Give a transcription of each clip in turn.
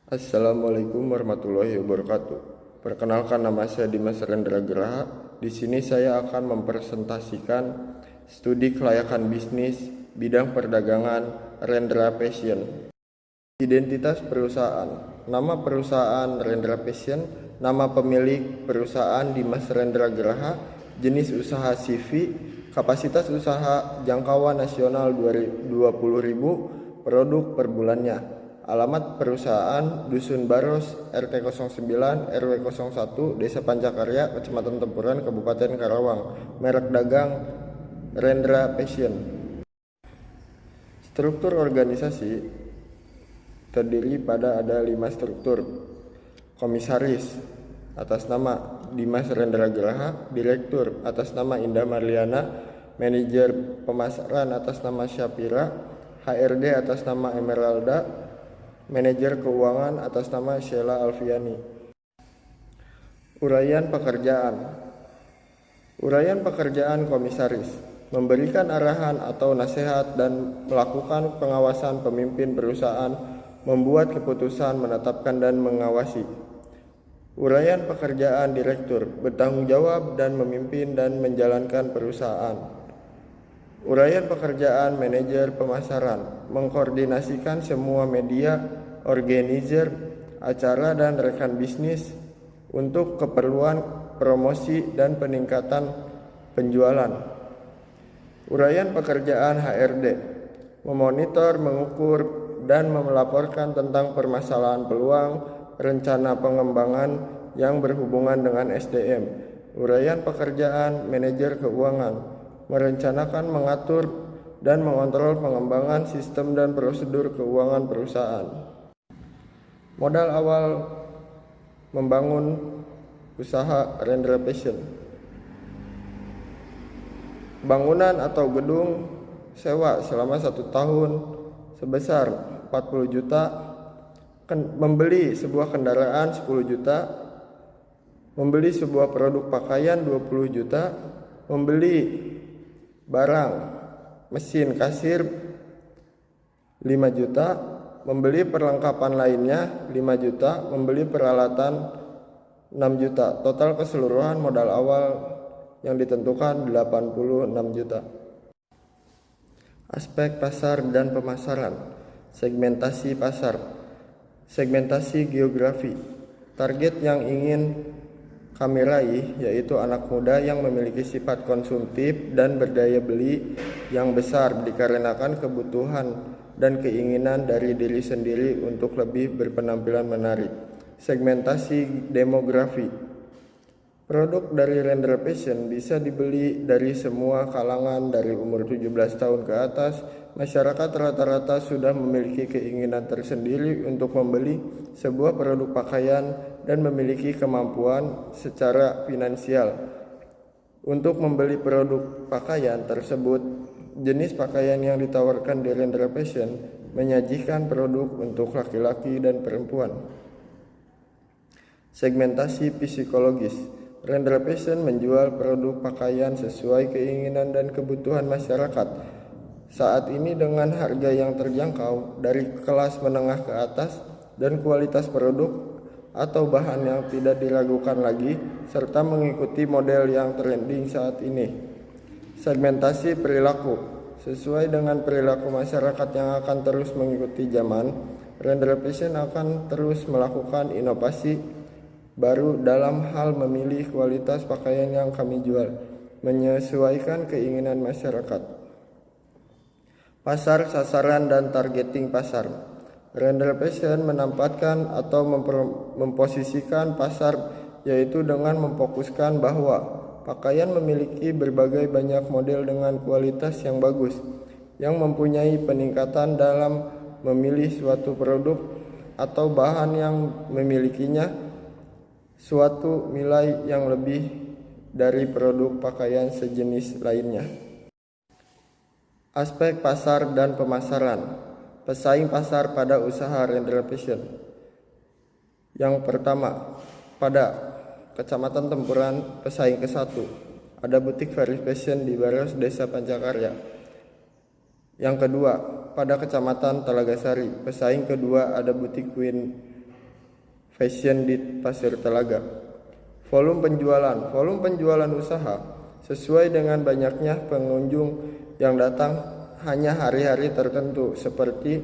Assalamualaikum warahmatullahi wabarakatuh. Perkenalkan, nama saya Dimas Rendra Graha. Di sini saya akan mempresentasikan studi kelayakan bisnis bidang perdagangan Rendra Fashion. Identitas perusahaan. Nama perusahaan Rendra Fashion, nama pemilik perusahaan Dimas Rendra Graha, jenis usaha CV, kapasitas usaha jangkauan nasional 20.000 produk per bulannya. Alamat perusahaan Dusun Baros, RT 09, RW 01, Desa Pancakarya, Kecamatan Tempuran, Kabupaten Karawang. Merek dagang Rendra Fashion. Struktur organisasi terdiri pada ada 5 struktur. Komisaris atas nama Dimas Rendra Graha, direktur atas nama Indah Marliana, manajer pemasaran atas nama Syapira, HRD atas nama Emeralda, manajer keuangan atas nama Sheila Alfiani. Uraian pekerjaan komisaris: memberikan arahan atau nasihat dan melakukan pengawasan pemimpin perusahaan, membuat keputusan, menetapkan dan mengawasi. Uraian pekerjaan direktur: bertanggung jawab dan memimpin dan menjalankan perusahaan. Uraian pekerjaan manajer pemasaran: mengkoordinasikan semua media, organizer, acara dan rekan bisnis untuk keperluan promosi dan peningkatan penjualan. Uraian pekerjaan HRD: memonitor, mengukur, dan melaporkan tentang permasalahan peluang, rencana pengembangan yang berhubungan dengan SDM. Uraian pekerjaan manajer keuangan: merencanakan, mengatur, dan mengontrol pengembangan sistem dan prosedur keuangan perusahaan. Modal awal membangun usaha Rendra Fashion: bangunan atau gedung sewa selama 1 tahun sebesar 40 juta, membeli sebuah kendaraan 10 juta, membeli sebuah produk pakaian 20 juta, membeli barang mesin kasir 5 juta, membeli perlengkapan lainnya 5 juta, membeli peralatan 6 juta. Total keseluruhan modal awal yang ditentukan 86 juta. Aspek pasar dan pemasaran. Segmentasi pasar. Segmentasi geografi. Target yang ingin kami raih yaitu anak muda yang memiliki sifat konsumtif dan berdaya beli yang besar dikarenakan kebutuhan dan keinginan dari diri sendiri untuk lebih berpenampilan menarik. Segmentasi demografi. Produk dari Rendra Fashion bisa dibeli dari semua kalangan dari umur 17 tahun ke atas. Masyarakat rata-rata sudah memiliki keinginan tersendiri untuk membeli sebuah produk pakaian dan memiliki kemampuan secara finansial untuk membeli produk pakaian tersebut. Jenis pakaian yang ditawarkan di Rendra Fashion menyajikan produk untuk laki-laki dan perempuan. Segmentasi psikologis. Rendra Fashion menjual produk pakaian sesuai keinginan dan kebutuhan masyarakat saat ini dengan harga yang terjangkau dari kelas menengah ke atas dan kualitas produk atau bahan yang tidak diragukan lagi serta mengikuti model yang trending saat ini. Segmentasi perilaku. Sesuai dengan perilaku masyarakat yang akan terus mengikuti zaman, Rendra Fashion akan terus melakukan inovasi baru dalam hal memilih kualitas pakaian yang kami jual, menyesuaikan keinginan masyarakat. Pasar, sasaran, dan targeting pasar. Rendra Fashion menempatkan atau memposisikan pasar yaitu dengan memfokuskan bahwa pakaian memiliki berbagai banyak model dengan kualitas yang bagus, yang mempunyai peningkatan dalam memilih suatu produk atau bahan yang memilikinya suatu nilai yang lebih dari produk pakaian sejenis lainnya. Aspek pasar dan pemasaran. Pesaing pasar pada usaha Rendra Fashion. Yang pertama, pada Kecamatan Tempuran, pesaing ke-1 ada butik Faris Fashion di Baros, Desa Pancakarya. Yang kedua, pada Kecamatan Talagasari, pesaing kedua ada butik Queen fashion di Pasir Telaga. Volume penjualan usaha sesuai dengan banyaknya pengunjung yang datang hanya hari-hari tertentu seperti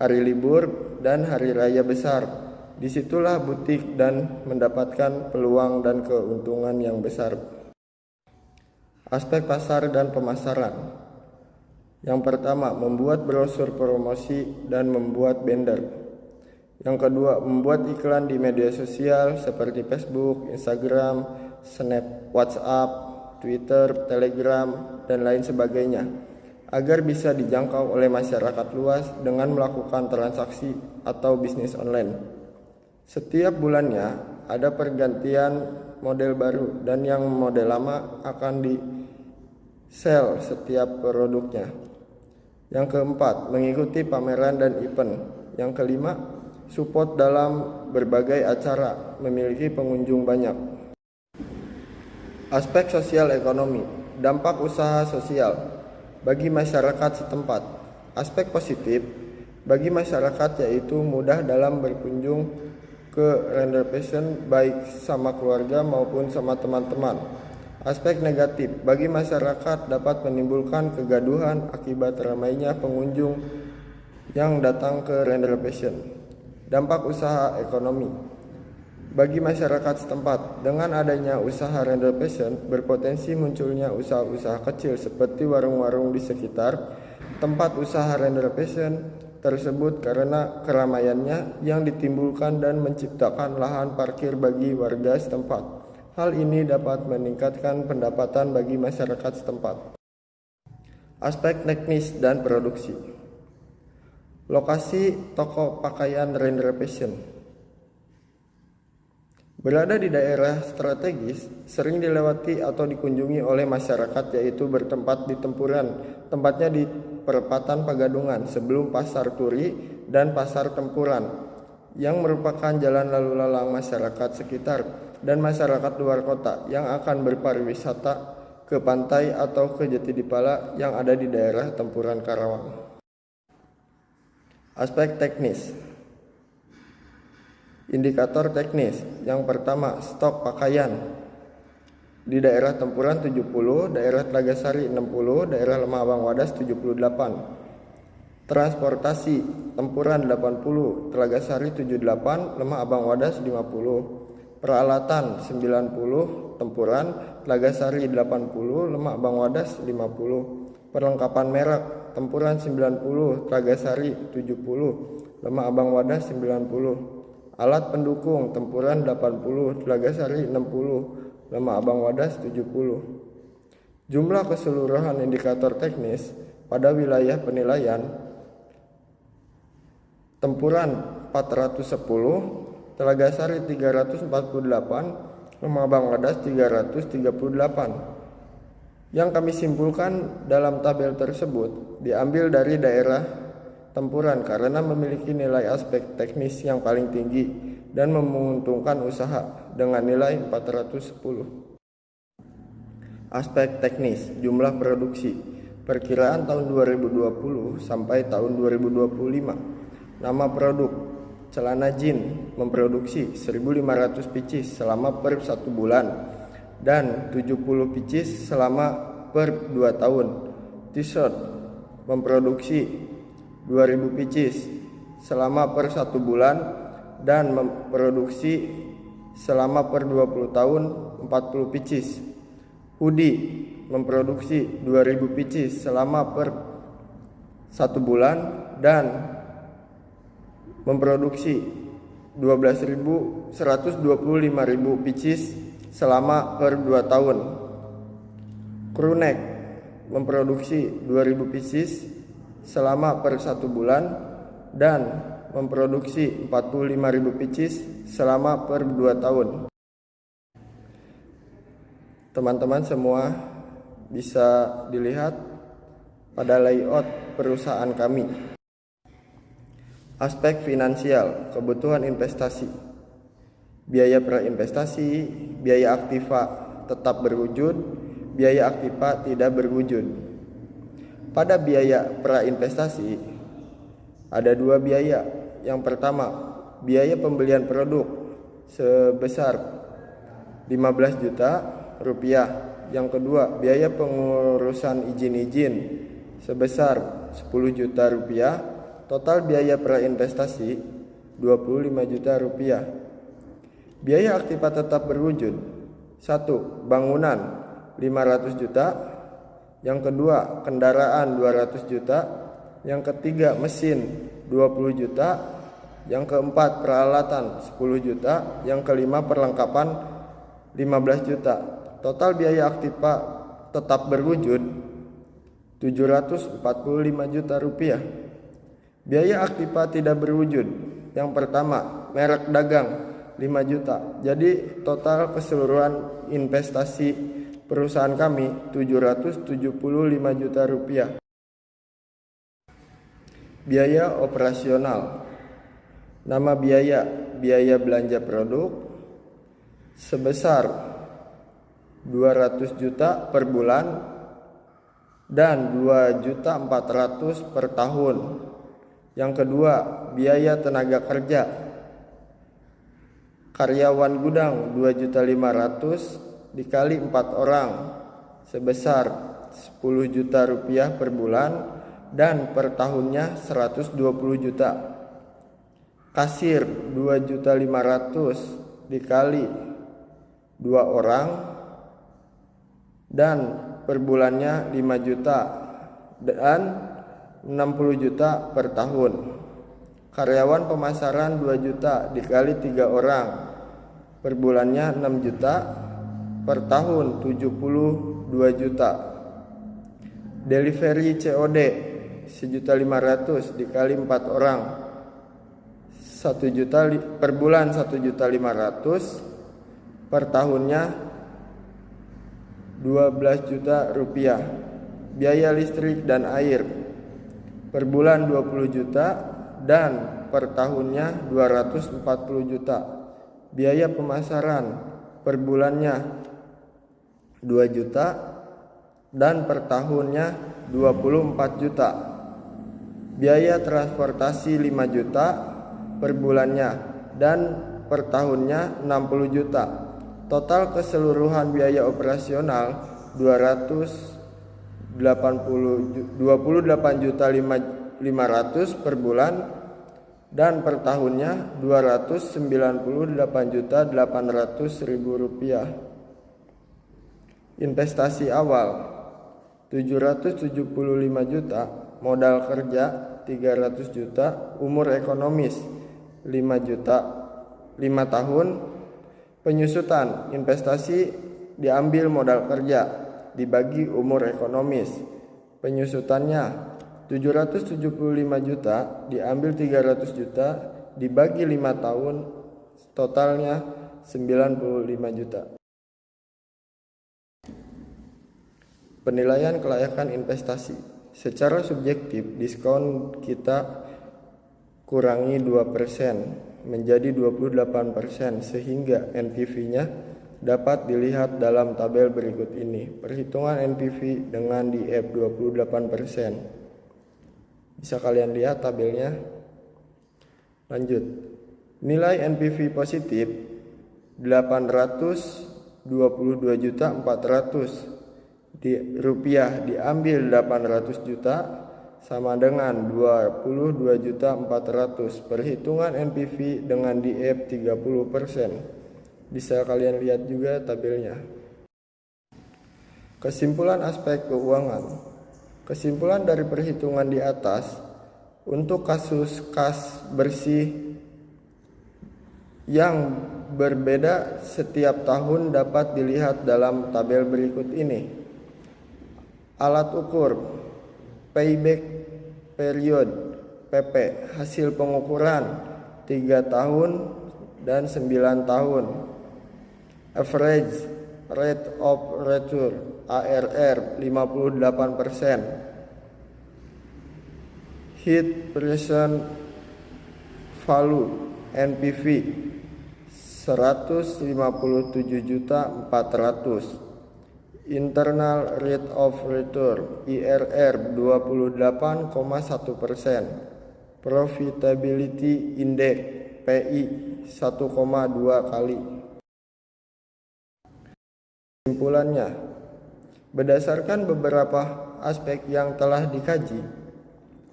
hari libur dan hari raya besar. Disitulah butik dan mendapatkan peluang dan keuntungan yang besar. Aspek pasar dan pemasaran. Yang pertama, membuat brosur promosi dan membuat banner. Yang kedua, membuat iklan di media sosial seperti Facebook, Instagram, Snap, WhatsApp, Twitter, Telegram, dan lain sebagainya, agar bisa dijangkau oleh masyarakat luas dengan melakukan transaksi atau bisnis online. Setiap bulannya ada pergantian model baru dan yang model lama akan di-sell setiap produknya. Yang keempat, mengikuti pameran dan event. Yang kelima, support dalam berbagai acara, memiliki pengunjung banyak. Aspek sosial ekonomi, dampak usaha sosial bagi masyarakat setempat. Aspek positif bagi masyarakat yaitu mudah dalam berkunjung ke Render Passion baik sama keluarga maupun sama teman-teman. Aspek negatif bagi masyarakat dapat menimbulkan kegaduhan akibat ramainya pengunjung yang datang ke Render Passion. Dampak usaha ekonomi bagi masyarakat setempat, dengan adanya usaha Render Passion berpotensi munculnya usaha-usaha kecil seperti warung-warung di sekitar tempat usaha Render Passion tersebut karena keramaiannya yang ditimbulkan dan menciptakan lahan parkir bagi warga setempat. Hal ini dapat meningkatkan pendapatan bagi masyarakat setempat. Aspek teknis dan produksi. Lokasi toko pakaian Render Passion berada di daerah strategis, sering dilewati atau dikunjungi oleh masyarakat, yaitu bertempat di Tempuran, tempatnya di perempatan Pagadungan sebelum Pasar Turi dan Pasar Tempuran, yang merupakan jalan lalu lalang masyarakat sekitar dan masyarakat luar kota yang akan berpariwisata ke pantai atau ke Jatidipala yang ada di daerah Tempuran Karawang. Aspek teknis. Indikator teknis. Yang pertama, stok pakaian. Di daerah Tempuran 70, daerah Telagasari 60, daerah Lemah Abang Wadas 78. Transportasi, Tempuran 80, Telagasari 78, Lemah Abang Wadas 50. Peralatan 90, Tempuran, Telagasari 80, Lemah Abang Wadas 50. Perlengkapan merek, Tempuran 90, Telagasari 70, Lemah Abang Wadas 90. Alat pendukung, Tempuran 80, Telagasari 60, Lemah Abang Wadas 70. Jumlah keseluruhan indikator teknis pada wilayah penilaian: Tempuran 410, Telagasari 348, Lemah Abang Wadas 338. Yang kami simpulkan dalam tabel tersebut diambil dari daerah Tempuran karena memiliki nilai aspek teknis yang paling tinggi dan menguntungkan usaha dengan nilai 410. Aspek teknis, jumlah produksi, perkiraan tahun 2020 sampai tahun 2025. Nama produk, celana jin memproduksi 1.500 pieces selama per 1 bulan dan 70 pieces selama per 2 tahun. T-shirt memproduksi 2.000 pieces selama per 1 bulan dan memproduksi selama per 20 tahun 40 pieces. Hoodie memproduksi 2.000 pieces selama per 1 bulan dan memproduksi 125.000 pieces selama per 2 tahun. Crew neck memproduksi 2.000 pieces selama per 1 bulan dan memproduksi 45.000 pieces selama per 2 tahun. Teman-teman semua bisa dilihat pada layout perusahaan kami. Aspek finansial, kebutuhan investasi, biaya prainvestasi, biaya aktiva tetap berwujud, biaya aktiva tidak berwujud. Pada biaya prainvestasi ada 2 biaya. Yang pertama, biaya pembelian produk sebesar 15 juta rupiah. Yang kedua, biaya pengurusan izin-izin sebesar 10 juta rupiah. Total biaya prainvestasi 25 juta rupiah. Biaya aktiva tetap berwujud: 1. Bangunan 500 juta. Yang kedua, kendaraan 200 juta. Yang ketiga, mesin 20 juta. Yang keempat, peralatan 10 juta. Yang kelima, perlengkapan 15 juta. Total biaya aktiva tetap berwujud 745 juta rupiah. Biaya aktiva tidak berwujud: yang pertama, merek dagang 5 juta. Jadi total keseluruhan investasi perusahaan kami 775 juta rupiah. Biaya operasional: nama biaya belanja produk sebesar 200 juta per bulan dan 2.400.000 per tahun. Yang kedua, biaya tenaga kerja karyawan gudang 2.500.000 dikali 4 orang sebesar 10 juta rupiah per bulan dan per tahunnya 120 juta. Kasir 2.500.000 dikali 2 orang dan per bulannya 5 juta dan 60 juta per tahun. Karyawan pemasaran 2 juta dikali 3 orang, per bulannya 6 juta, per tahun 72 juta. Delivery COD 1.500.000 dikali 4 orang, 1 juta per bulan 1.500.000, per tahunnya 12 juta rupiah. Biaya listrik dan air per bulan 20 juta dan per tahunnya 240 juta. Biaya pemasaran per bulannya 2 juta dan per tahunnya 24 juta. Biaya transportasi 5 juta per bulannya dan per tahunnya 60 juta. Total keseluruhan biaya operasional 28 juta 500 per bulan dan per tahunnya 298 juta 800.000 rupiah. Investasi awal 775 juta, modal kerja 300 juta, umur ekonomis 5 juta 5 tahun. Penyusutan investasi diambil modal kerja dibagi umur ekonomis. Penyusutannya 775 juta diambil 300 juta dibagi 5 tahun, totalnya 95 juta. Penilaian kelayakan investasi. Secara subjektif, diskon kita kurangi 2% menjadi 28% sehingga NPV-nya dapat dilihat dalam tabel berikut ini. Perhitungan NPV dengan DF 28%. Bisa kalian lihat tabelnya. Lanjut. Nilai NPV positif 822.400.000 rupiah diambil 800 juta sama dengan 22.400.000. Perhitungan NPV dengan DF 30%. Bisa kalian lihat juga tabelnya. Kesimpulan aspek keuangan. Kesimpulan dari perhitungan di atas, untuk kasus kas bersih yang berbeda setiap tahun dapat dilihat dalam tabel berikut ini. Alat ukur payback period PP, hasil pengukuran 3 tahun dan 9 tahun. Average rate of return ARR 58%. Hit present value NPV 157.400.000. Internal rate of return IRR 28,1%. Profitability index PI 1,2 kali. Kesimpulannya, berdasarkan beberapa aspek yang telah dikaji,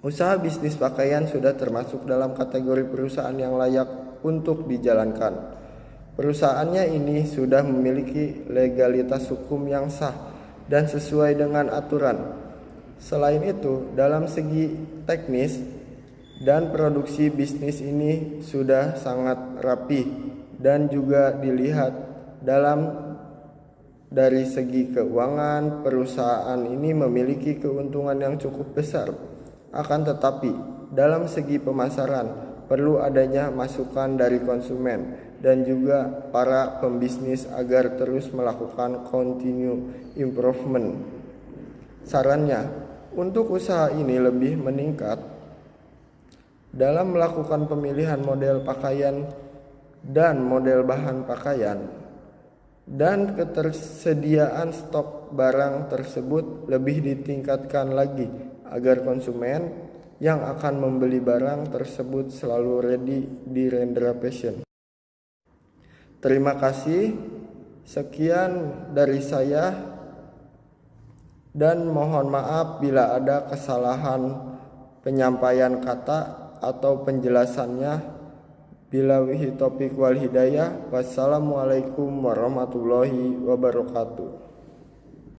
usaha bisnis pakaian sudah termasuk dalam kategori perusahaan yang layak untuk dijalankan. Perusahaannya ini sudah memiliki legalitas hukum yang sah dan sesuai dengan aturan. Selain itu, dalam segi teknis dan produksi bisnis ini sudah sangat rapi dan juga dilihat dari segi keuangan, perusahaan ini memiliki keuntungan yang cukup besar. Akan tetapi, dalam segi pemasaran perlu adanya masukan dari konsumen dan juga para pembisnis agar terus melakukan continue improvement. Sarannya, untuk usaha ini lebih meningkat dalam melakukan pemilihan model pakaian dan model bahan pakaian, dan ketersediaan stok barang tersebut lebih ditingkatkan lagi agar konsumen yang akan membeli barang tersebut selalu ready di Rendra Fashion. Terima kasih. Sekian dari saya, dan mohon maaf bila ada kesalahan penyampaian kata atau penjelasannya. Billahi taufiq wal hidayah. Wassalamualaikum warahmatullahi wabarakatuh.